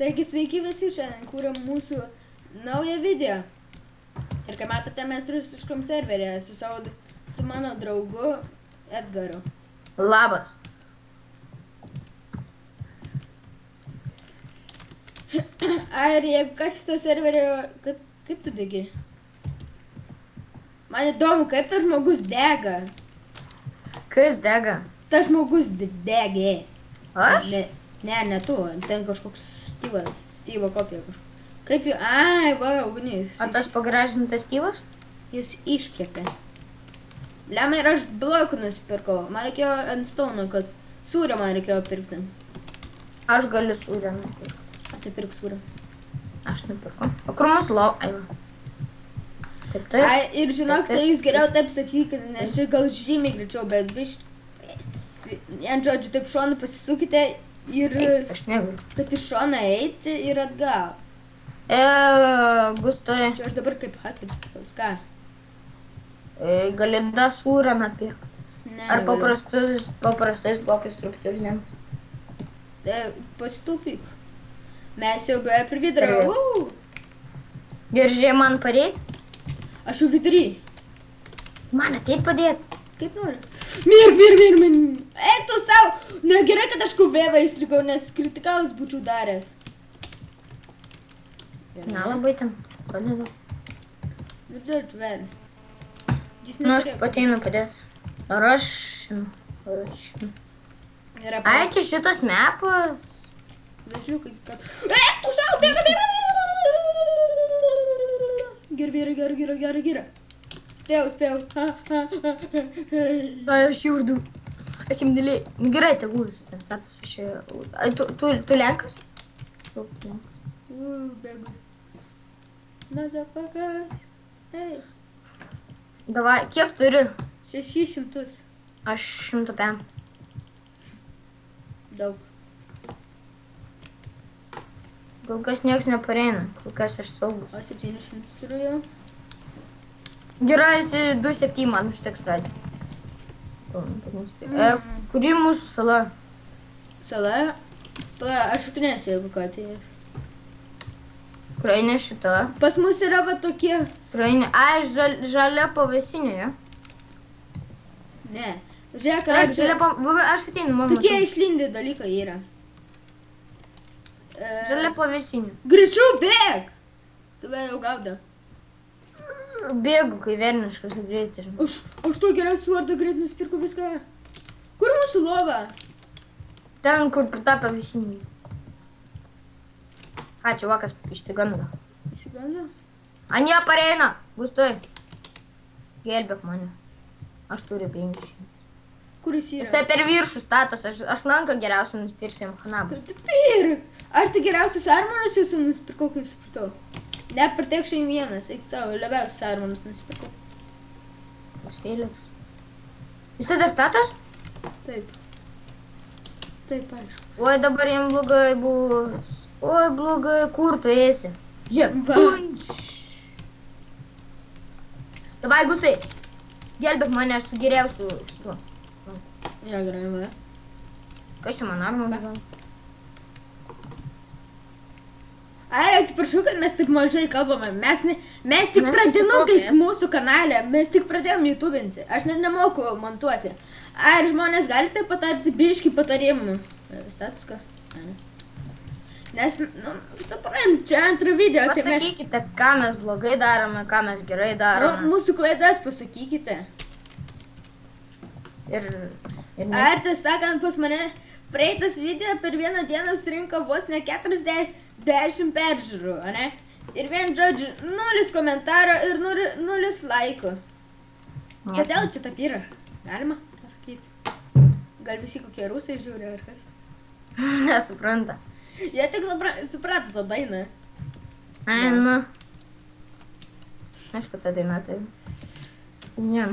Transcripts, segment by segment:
Taigi sveiki visi, šiandien kūrėm mūsų naują video. Ir kaip matote, mes rusiškom serverėje su mano draugu Edgaru. Labas. Ir jeigu kas to serverio, kaip tu degi? Man įdomu, kaip tas žmogus dega. Kas dega? Tas žmogus degė. Aš? Ne tu, ten kažkoks Styvo kopija kažkokia. Kaip jau, ai, va, ugnis. O tas pagražintas Styvas? Jis iškepė. Lemai, ir aš blokų nusipirkau. Man reikėjo ant stauno, kad sūrio man reikėjo pirkti. Aš galiu sūrę nupirkti. A, tai pirk sūrio. Aš nupirkau. O kur mūsų aiva? Taip. Ai, ir žinok, tai jūs geriau taip statykite, nes čia gal žymiai greičiau, bet ant žodžiu, taip šonu pasisukite ir Aš negaliu. kad iš šono eiti ir atgal. Gustai, Čia aš dabar kaip hakeris, ką? gali da sūrę nupirkti. Ne, Ar negaliu. paprastais blokais truputį uždėmti? Tai pasitaupyk. Mes jau beje prie vidurio. Gerai. Geržiai man padėti? Aš jau vidury. Man ateit padėti. Kaip nori. Mir. Ei, tu savo. Negerai, kad aš kuvėvą įstrigau, nes kritikavus būčiau daręs. Nelabai ten. Kodėl? Vidurčiu, vėl. Nu, aš ateinu padėti. Rašinu. Yra Ai, čia šitas mepas. Vežliukai, kad... Ei, tu savo, bėga. Gerai. Spėjau. Tai aš jį uždu. Aš jam dėlėjau. Nu gerai, tegul jis ten status išėjo. Ai, tu lenkas? Tu lenkas. Bėgu. Mazafakas. Ei. Davai, kiek turi? 600. Aš 105. Daug. Kol kas nieks nepareina. Kol kas aš saugus. O 700 turiu jau. Gerai, esi 2,7 man užteks pradžią. Kuri mūsų sala? Sala? Aš šaknėsiu, jeigu ką tai. Ukrainė šita. Pas mus yra va tokie. Ukrainė. Ai, žalia pavasinė, jo? Ne. Žiūrėk, Taip, žalia pavasinė. Aš ateinu, man tokie matau. išlindę dalykai yra. Žalia pavasinė. Greičiau bėg! Tave jau gaudo. Bėgu, kai verniškas greitai. Aš to geriausiu vardą greit nusipirku viską. Kur mūsų lova? Ten, kur ta pavasinė. A, čiuvakas išsigando. Išsigando? Anie pareina, Gustai. Gelbėk mane. Aš turiu 500. Kur jis yra? Jisai per viršų statas, aš lanką geriausiai nusipirksiu jam hanabus. Tai pirk! Aš tai geriausias armonas jūsų nusipirkau, kaip supratau. Ne, pertekšai vienas, eik savo, labiausias armonas nusipirkau. Tas Felix. Jisai dar statas? Taip. Taip, aišku. Oi, dabar jam blogai bus. Oi, blogai, kur tu esi? Žiūrėk. Va. Davai, Gustai. Gelbėk mane, aš su geriausiu šituo. Ja, gerai, va. Kas čia man armą? Ai, atsiprašau, kad mes taip mažai kalbame. Mes tik Mes pradinukai susikaupę mūsų kanale. Mes tik pradėjom YouTubinti. Aš net nemoku montuoti. Ai, ir žmonės galite patarti biškį patarimų. Statuską? Ne. Nes, nu, suprant, čia antrą video. tai mes- Pasakykite, ką mes blogai darome, ką mes gerai darome. Mūsų klaidas pasakykite. Ir ne. Ar tiesą sakant, pas mane praeitas video per vieną dieną surinko vos ne 40 peržiūrų, ane? Ir vien žodžiu, 0 komentaro ir 0 laikų. Kodėl čia taip yra? Galima pasakyti? Gal visi kokie rusai žiūri ar kas? Nesupranta. Jie tik suprato tą dainą. Ai, nu. Aišku, ta daina tai. Ne,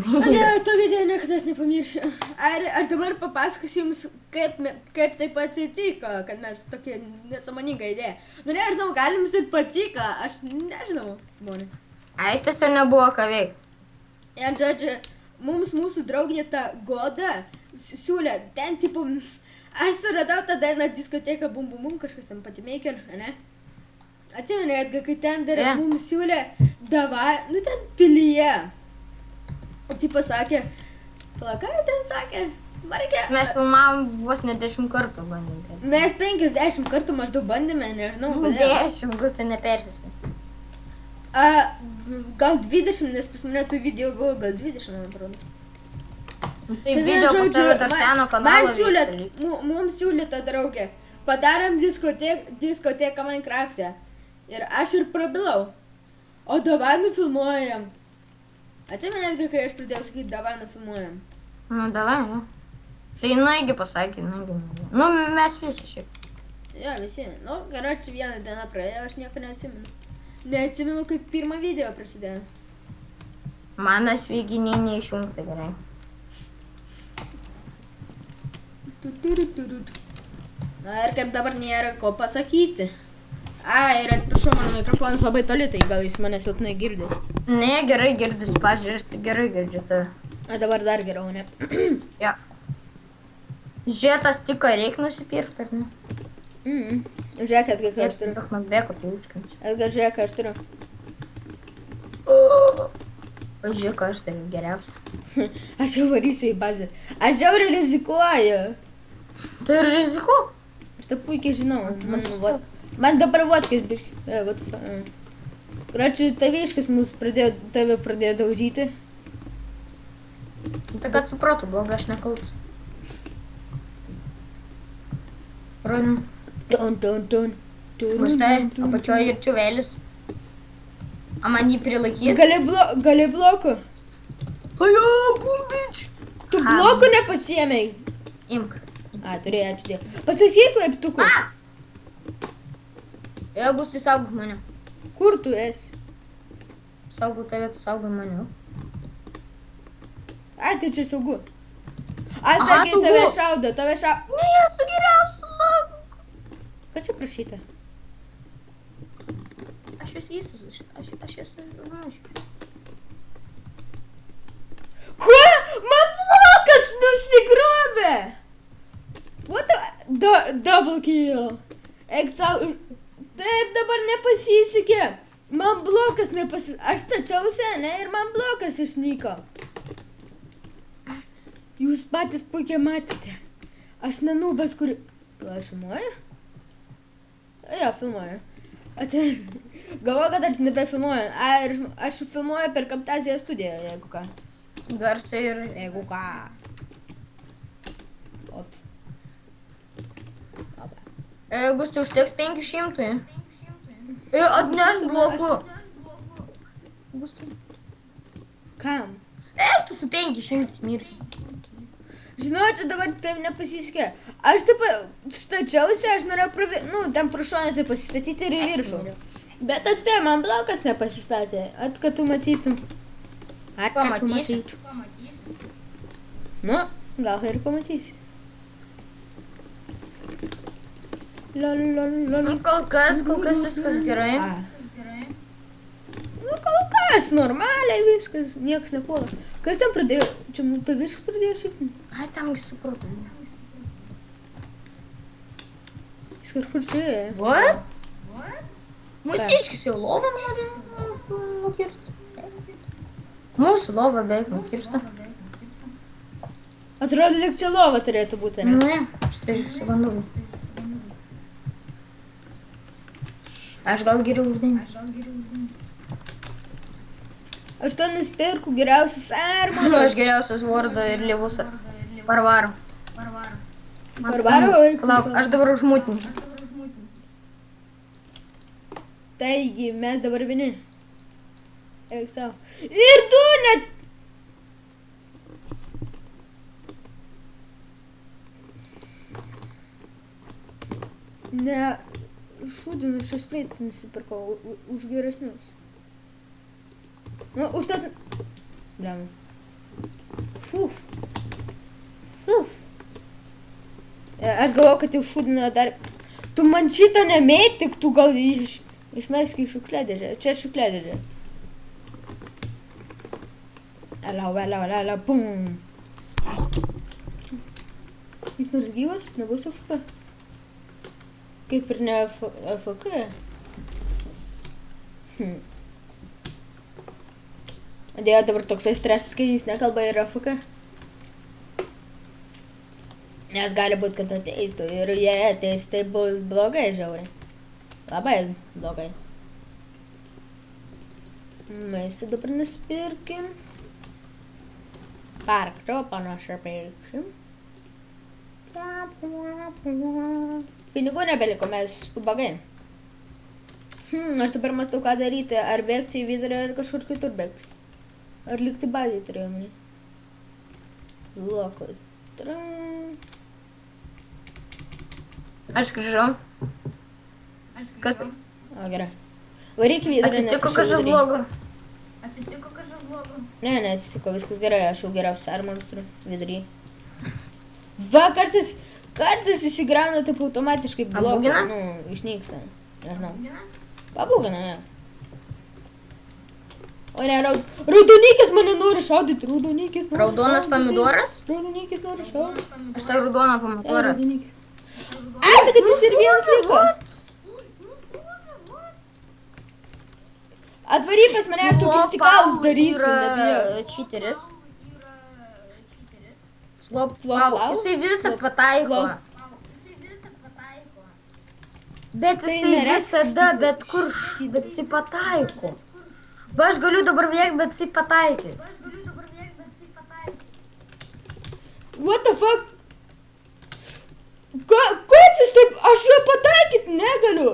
to video niekada nepamiršiu. Aš dabar papasakosiu jums, kaip taip atsitiko, kad mes tokie nesąmoningą idėją. Nu, nežinau, galim jums ir patiko, aš nežinau, žmonės. Ai, tiesiog nebuvo ką veikti. Ir, žodžiu, mums mūsų draugė ta Goda siūlė ten, tipo, Aš suradau tą dainą diskoteką Bum Bum Bum, kažkas ten pati Maker, ne? Atsimeni, Edgar, kai ten dar mums siūlė davai, nu ten pilyje. Tai pasakė, ką ten sakė, vargė. Mes filmavom vos ne 10 kartų bandėm. Mes 50 kartų maždaug bandėme, nežinau. 10, Gustai nepersisai. Gal 20, nes pas mane tų video buvo, gal 20, man atrodo. Tai video pas tave dar seno kanalo veikia. Mums siūlė ta draugė. Padarėm diskoteką Minecraft'e. Ir aš ir prabilau. O davai nufilmuojam. Atsimeni, kai aš pradėjau sakyti, davai nufilmuojam. Nu, davai, jo. Tai naigi pasakė, naigi. Nu, mes visi šiaip. Jo, visi. Nu, gerai, čia vieną dieną praėjo, aš nieko neatsimenu. Neatsimenu, kaip pirmą video prasidėjo. Man sviginiai neišjungta gerai. Na ir kaip dabar nėra ko pasakyti. Ir atsiprašau, mano mikrofonas labai toli, tai gal jūs mane silpnai girdit. Ne, gerai girdis, pažiūrėjau, gerai girdžiu tave. Dabar dar geriau, ne? Ja. Žiūrėtas tik reikia nusipirkti, ar ne? Žiūrėk, Edgar, ką aš turiu. Daug nakbėko, tai užkins. Edgar, žiūrėk, ką aš turiu. Žiūrėk, ką aš turiu geriausia. Aš jau varysiu į bazę. Aš žiauriai rizikuoju. Tu ir rizikuo? Aš tą puikiai žinau. Man dabar vodkės biškai. Kračiui, taviškas tave pradėjo daužyti. Tai kad supratu, blogai aš nekaltas. Run. Ton. Gustai, apačioje ir čiuvelis. A man jį prilaikyti? Gali bloku. Ajo, bumbič! Tu blokų nepasiėmei. Imk. Turėjai, ačiū Dievui. Pasakyk laiptuku. Gustai, saugok mane. Kur tu esi? Saugau tave, tu saugai mane. Tai čia saugu. Sakai, saugu. tave šaudo. Ne, esu geriausiu lagu. Ką čia prašyta? Aš esu žinočiau. Kuo? Man blokas nusigrovė! What the... Double kill. Eik savo... Taip dabar nepasisekė. Man blokas nepasisekė. Aš stačiausi, ne? Ir man blokas išnyko. Jūs patys puikiai matėte. Aš nenubas, kur... Aš filmuoju? Jo, filmuoju. Galvoju, kad aš nebefilmuoju. Aš filmuoju per Camtasia studiją, jeigu ką. Garsai ir... Jeigu ką. Ops. Gustai, užteks 500. Atneš blokų. Gustai. Kam? Tu su 500 mirsi. Žinau, čia dabar taip nepasisekė. Aš taip stačiausi, aš norėjau ten prašonę tai pasistatyti ir į viršų. Bet atspėjau, man blokas nepasistatė. Kad tu matytum. Pamatysiu. Nu, gal ir pamatysi. Kol kas viskas gerai. Nu, kol kas, normaliai viskas, niekas nepuola. Kas ten pradėjo? Čia taviškas pradėjo šiftinti? Tam supratau. Jis kažkur čia ėjo. What? Mūsiškis jau lovą nori nukirsti. Mūsų lova beveik nukirsta. Atrodo, lyg čia lova turėtų būti, ne? Ne, aš tai išsigandau. Aš gal geriau uždengsiu. Aš to nusipirku geriausias armas. Aš geriausias Vordą ir Livusą. Parvaro. Parvaro? Lauk, aš dabar užmutinsiu. Taigi, mes dabar vieni. Eik savo. Ir tu net... Ne, šūdinu, šios pleitus nusipirkau už geresnius. Nu, užtat... Bliam. Fuf. Aš galvoju, kad jau šūdino dar... Tu man šito nemėtik, tu gal išmesk į šiukšliadėžę. Čia šiukšliadėžė. Elau, bum. Jis nors gyvas, nebus AFK. Kaip ir ne AFK. Dėjo dabar toksai stresas, kai jis nekalba ir AFK. Nes gali būt, kad ateitų ir jei ateis, tai bus blogai žiauriai. Labai blogai. Maistą dabar nusipirkim. Parkro panašiai pirksim. Pinigų nebeliko, mes ubagai. Aš dabar mąstau, ką daryti. Ar bėgti į vidurį, ar kažkur kitur bėgti. Ar likti bazėje turėjau mane. Lokos. Aš grįžau. Kas? O, gerai. Varyk vidurį, nes Atsitiko aš kažkas vidury. blogo. Ne, neatsitiko, viskas gerai, aš jau geriausias armonas turiu vidury. Va, kartais įsigrauna taip automatiškai blokai, Pabūgina? nu, išnyksta. Nežinau. Pabūgina, ja. O ne, raudonikis mane nori šaudyti, raudonikis nori Raudonas šaudyti. pomidoras? Raudonikis nori šaudyti. Aš tą raudoną pomidorą. Raudonikis. Ai, tai kad jis ir vienas liko. Atvaryk pas mane, tu kritikals darysi. yra čiteris. Flopau. Jisai visą pataiko. Bet Tai jisai nereiškia, visada, bet kur, bet jisai pataiko. Va, aš galiu dabar bėgti, bet jisai pataikys. What the fuck? Kaip jis taip, aš jo pataikyt negaliu.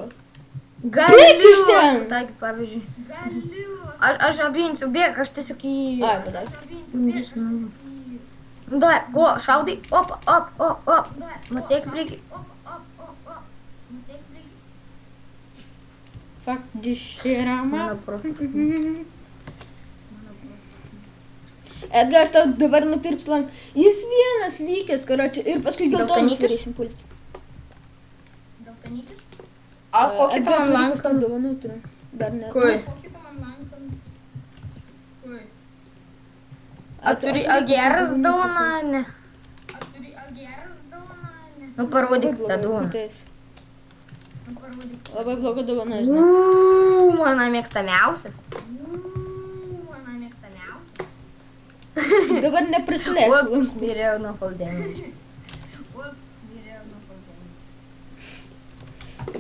Galiu iš ten. pataikyti, pavyzdžiui. Aš apginsiu, bėg, aš tiesiog į... Ai, pataikyt. Davai, o, šaudai, op, Matėk prieki. Fuck this shit, Mano prostas. Edgar, aš tau dabar nupirksiu lanką. Jis vienas lygęs, karoči, ir paskui geltonas Geltonikis? turėsim pulti. A, kokį tu man Edgar, lanką? dovanų turiu. Dar ne. Kur? A turi geras dovaną, ne? Nu, parodyk tą dovaną. Labai bloga dovana. Mano mėgstamiausias. Dabar neprisilėsiu. Ups, mirėjau nuo fall damage.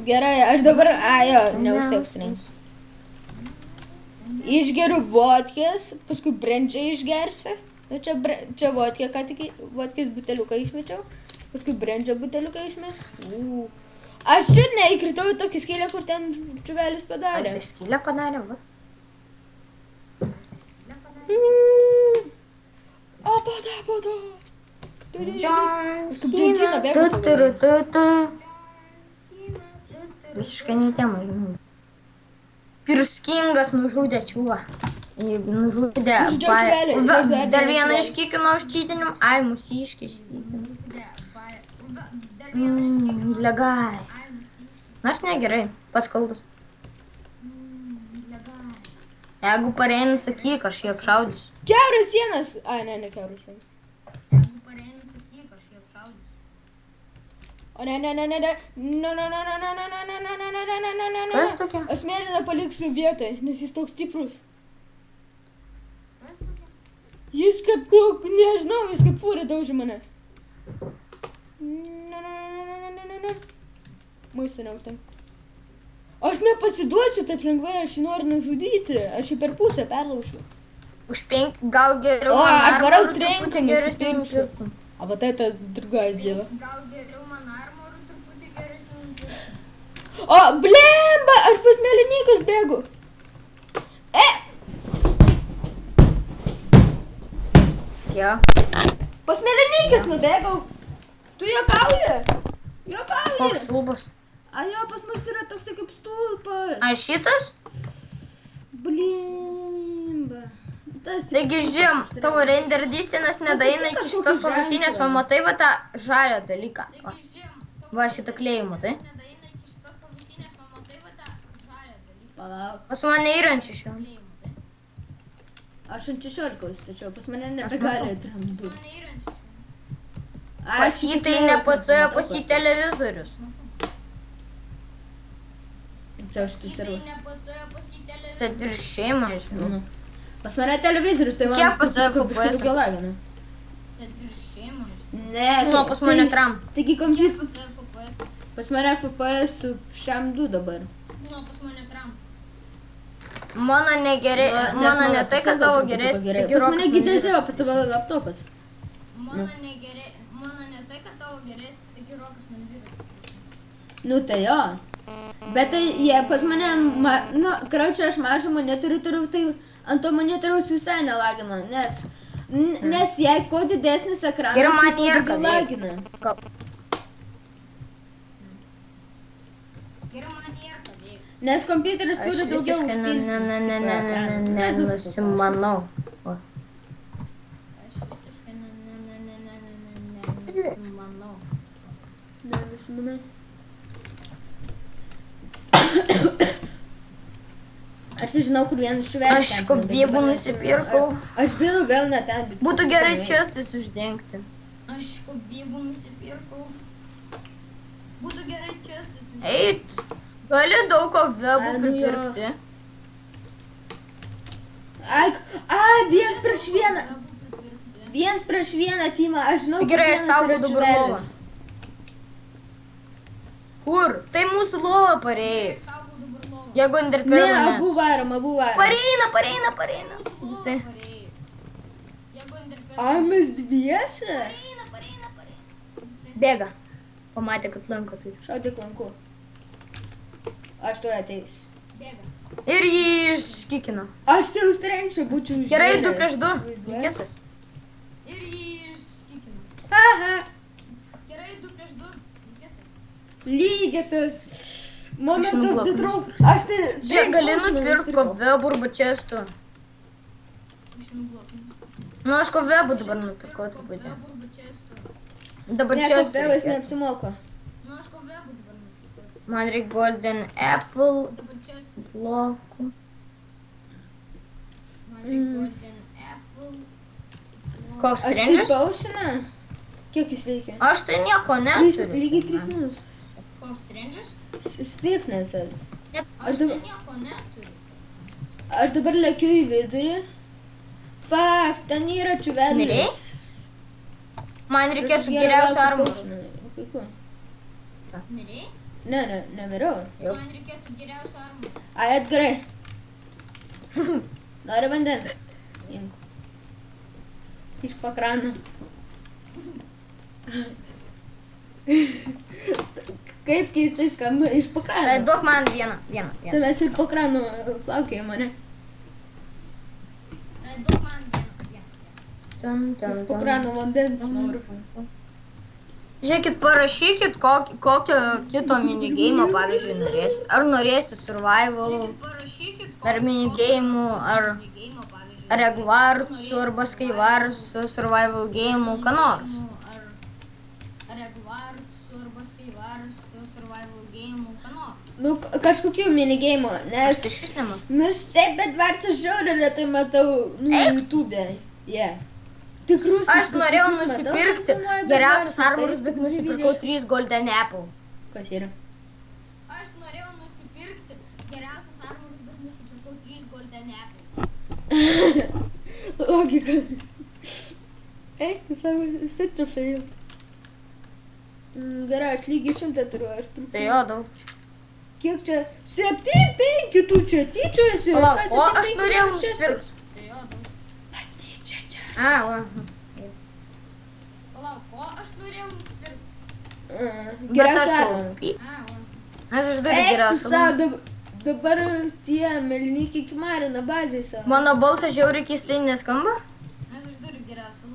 Gerai, aš dabar, jo, neužteks. Išgeriu vodkės, paskui brendžią išgersiu. Nu, čia vodkė, ką tik vodkės buteliuką išmečiau. Paskui brendžią buteliuką išmečiau. Aš čia neįkritau į tokį skylę, kur ten čuvelis padarė. Aš skylę padarė, va. Apada. John Cena, Visiškai neįtema, žinau. Pirskingas nužudė čiūvą. Nužudė... Dar vieną iškikino už čytinimą. Ai, mūsiškai iškikino. Blegai. Nors negerai, pats kaltas. Jeigu pareini, sakyk, aš jį apšaudysiu. Kiauras sienas. Ai, ne kiauras sienas. Jeigu pareini, sakyk, aš jį apšaudysiu. O ne. Kas tokia? Aš mėlyną paliksiu vietoj, nes jis toks stiprus. Jis kaip, nežinau, jis kaip fūrė daužė mane. Maisto neužtenka. Aš nepasiduosiu taip lengvai, aš jį noriu nužudyti. Aš jį per pusę perlaušiu. Už 5, gal geriau O, man aš varau armorų trenkinį, truputį geresnį nusipirksiu. nupirktum. A, va tai ta другая дела. Gal geriau man armorų truputį geresnį nupirktum. O, blemba, aš pas mėlynykus bėgu. Jo. Pas mėlynykis nubėgau. Tu juokauji? Juokauji. Koks stulbas? A, jo, pas mus yra toks kaip stulpas. A šitas? Blimba. Taigi, žim, tavo render distinas nedaina iki šitos pavasinės, o matai va tą žalią dalyką. Va šitą klėjų, matai? Palauk. Pas mane yra ant 6. Aš ant 16 stačiau, pas mane nebegali atramdyti. Pas jį tai ne PC, pas jį televizorius. Čia aš susirau. Tad ir šeima, žinau. Nu. Pas mane televizorius, tai man... Kiek pas tave biškį FPS? daugiau lagina. Tad ir šeima, žinau. Ne, Nu, pas mane tram. Taigi kompiuteris. Pas mane FPS su šiam 2 dabar. Nu, pas mane tram. Mano negerai, Nes mano ne tai, kad tavo laptopas geresnis, gerai. tik Pas mane Rokas gidėžiau, man pas tavo laptopas. Mano ne tai, kad tavo geresnis, tik Rokas man vyras. Nu tai jo. Bet tai jie pas mane, nu, kraučia aš mažą monitorių turiu, tai ant to monitoriaus visai nelagina, nes jei kuo didesnis ekranas, Ir man tai irgi daugiau lagina. Ir man irgi veikia. Nes kompiuteris Aš turi daugiau visiškai nenusimanau. Aš visiškai nenusimanau. Nenusimanau. Aš nežinau, kur vienas švedas. Aš kopvėbų nusipirkau. Aš vėl ne ten. Būtų gerai čestais uždengti. Aš kopvėbų nusipirkau. Būtų gerai čestais uždengti. Eit, gali daug kopvėbų pripirkti. Vienas prieš vieną. Vienas prieš vieną, Tima, aš žinau. Tai gerai, aš vienas saugau yra dabar lovą. švedas. Kur? Tai mūsų lova pareis. Jeigu Ne, interpretuojamas. abu varom. Pareina. Jūs tai? Mes dviese? Bėga. Pamatė, kad lanko tai. Šaudyk lanku. Aš tuoj ateisiu. Ir jį iškikino. Aš jau strenčiau būčiau uždėlęs. Gerai, 2 prieš 2. Lygėsis. Ir jį iškikino. Aha, Gerai, 2 prieš 2. Lygėsis. lygiasios. Momentas nublokinu. pritrūks. Aš tai... Žiūrėk, gali nupirkti kopvėbų arba čestų. Nu, aš kopvėbų dabar nupirkau truputį. Dabar Ne, čestų kopvėbas reikia. neapsimoka. Man reikia golden apple blokų. Koks Aš ranges? kaip aušina? Kiek jis veikia? Aš tai nieko neturiu. Lygiai 3 minus. Koks ranges? Swiftnessas. Aš tai nieko neturiu. Aš dabar lekiu į vidurį. Fuck, ten yra čiuvelis. Mirei? Man reikėtų geriausio armoro. Puiku. Mirei? Ne, nemiriau. Man reikėtų geriausio armoro. Ai, Edgarai. Nori vandens? Imk. Iš pakrano. Kaip keistai skamba iš Tai pakrano. duok man vieną. Tai mes iš pakrano plaukėjimo, ne? Tai duok man vieną. Pakrano vandens noriu. Žiūrėkit, parašykit, kokio kito minigeimo, pavyzdžiui, norėsit. Ar norėsit survival, ar minigeimų, ar regvartsų, arba skyvarsų, survival geimų, ką nors. Nu, kažkokių minigeimų, Aš nes... tai šis nematau. Nu, šiaip, bet varsą žiauriai retai matau, nu, Eik. YouTube'e. Yeah. Tikrus. Aš norėjau nusipirkti geriausius armorus, bet nusipirkau 3 golden apple. Kas yra? Aš norėjau nusipirkti geriausius armorus, bet nusipirkau 3 golden apple. Logika. Eik, tu savo, such a fail. Gerai, aš lygiai 100 turiu, aš Tai pirkau. jo, daug. Kiek čia? 7, 5, tu čia tyčiojasi. Palauk, o aš norėjau nusipirkti. Tai jo, daug. Patyčia čia. A, va. Palauk, o aš norėjau nusipirkti. Bet Geriausia aš armor. jau. Nes aš turiu Eik, tu geriausią. savo, dabar tie melnikai kimarina bazėj savo. Mano balsas žiauriai keistai neskamba? Nes aš turiu geriausią.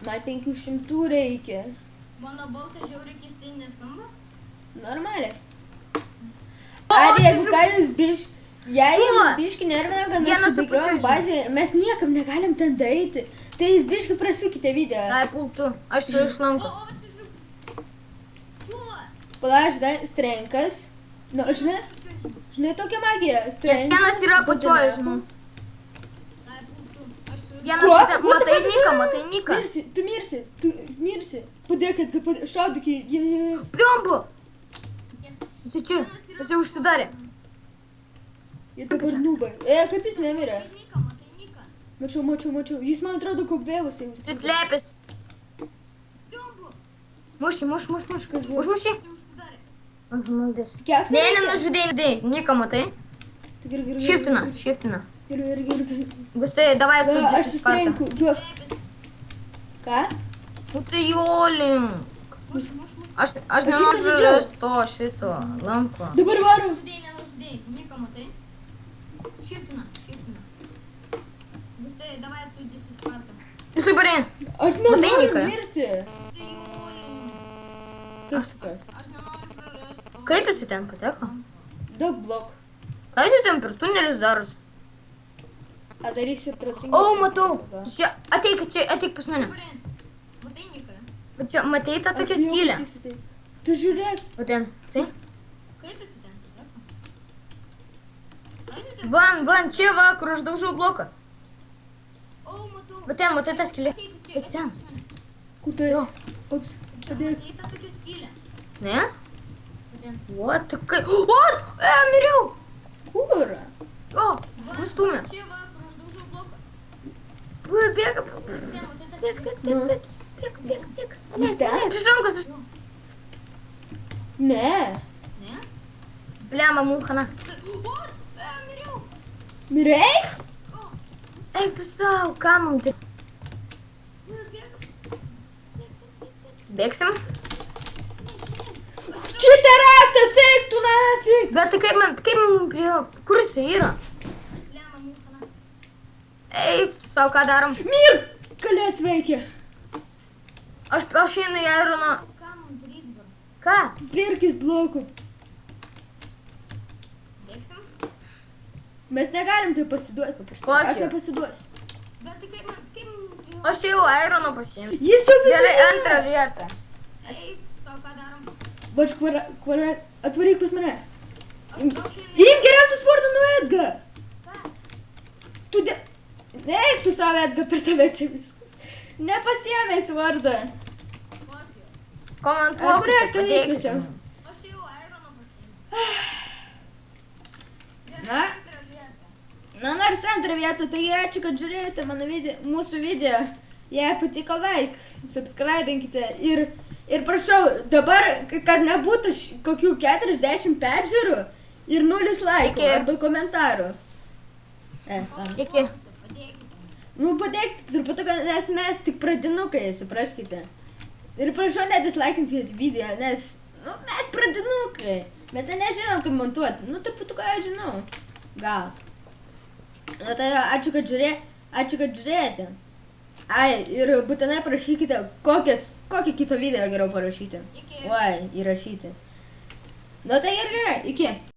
Man 500 reikia. Mano balsas žiauriai keistai neskamba? Normaliai. Ar jeigu ką jūs biški nervina, kad mes Vienas subėgiojom apačioj, bazėje, mes niekam negalim ten daryti. Tai jūs biški prasukite video. Tai pultu, aš čia išlanku. Pala, žinai, strenkas. Nu, žinai tokia magija. Nes vienas yra apačioj, žinau. Vienas, Ko? matai Niką, matai Niką. Tu mirsi. Padėk, šaudyk į... Pliombu. Jis čia, jis jau užsidarė. Jie dabar liubai. Kaip jis nemirė? Matai Niką. Mačiau. Jis, man atrodo, kopvėvus jau. Jis slėpės. Muši. Užmuši. Ant maldės. Kiek Ne, nenužudėjai. Niką matai. Gerai. Šiftina. Gerai. Gustai, davai tu Aš dėsi spartą. įsirenku. Duok. Ką? Nu tai jolink. Aš nenoriu prarasti to šito lanko. Dabar varom. Nenužudėjai. Niką matai. Šiftina. Gustai, davai tu dėsi spartą. Jisai barė. Aš Matai, nenoriu Nika? mirti. Aš nenoriu prarasti to. Kaip jisai ten pateko? Daug blok. Ką jisai ten per tunelis daros? A darysi protingą. O, matau. Čia, ateik pas mane. Matai, Nika? Va čia, matei tą tokią skylę? Tu žiūrėk. O ten, tai? Kaip jis ten pateko? Aš ten... Van, čia va, kur aš daužau bloką. O, matau. Va ten, matai tą skylę? Ateik Eik ten. Kur tu Jo. esi? Ups. Padėk. Matai tą tokią skylę. Ne? Ten. What? Kai... What? Miriau! Kur? O, nustumė. Čia va, kur aš daužau bloką. Bėga. Ten, matai tą Bėg. Ten? Iš rankos. Ne. Ne? Bliama, mūhana. O, miriau. Mirei? Eik tu savo, ką mums tai? Bėgsim? Čia terasas, eik tu nafig. Bet tai kaip mums prie... Kur jis yra? Bliama, mūhana. Eik tu savo, ką darom? Mir! Kalės veikia. Aš einu į Aironą. Ką man daryti dabar? Ką? Pirkis blokų. Bėgsim? Mes negalim tai pasiduoti paprastai. Kokį? Aš nepasiduosiu. Bet tai kaip man prie... Aš jau Aironą pasiėmiau. Jis jau Gerai, viduje. antrą vietą. Eik, savo ką darom? Bač atvaryk pas mane. Aš einu... Imk geriausią sportą nuo Edgar. Ką? Tu de... Eik tu savo Edgar, per tave čia viskas. Nepasiėmė vardą. Kokį? Komentuok, Aš padėkite. čia. Aš jau Aironą pasiėmiau. Gerai, Na? antrą vietą. Na, nors antrą vietą, taigi ačiū, kad žiūrėjote mūsų video. Jei patiko, like, subscribinkite ir prašau, dabar, kad nebūtų kokių 40 peržiūrų ir 0 laikų Iki. arba komentarų. Iki. Padėkite. Nu, padėkite truputį, nes mes tik pradinukai, supraskite. Ir prašau nedislaikinkite video, nes, nu, mes pradinukai. Mes nežinom, kaip montuoti. Nu, truputį, ką aš žinau. Gal. Nu, tai ačiū, kad žiūrėjote. Ai, ir būtinai parašykite, kokį kitą video geriau parašyti. Iki. Oi, įrašyti. Nu, tai gerai, iki.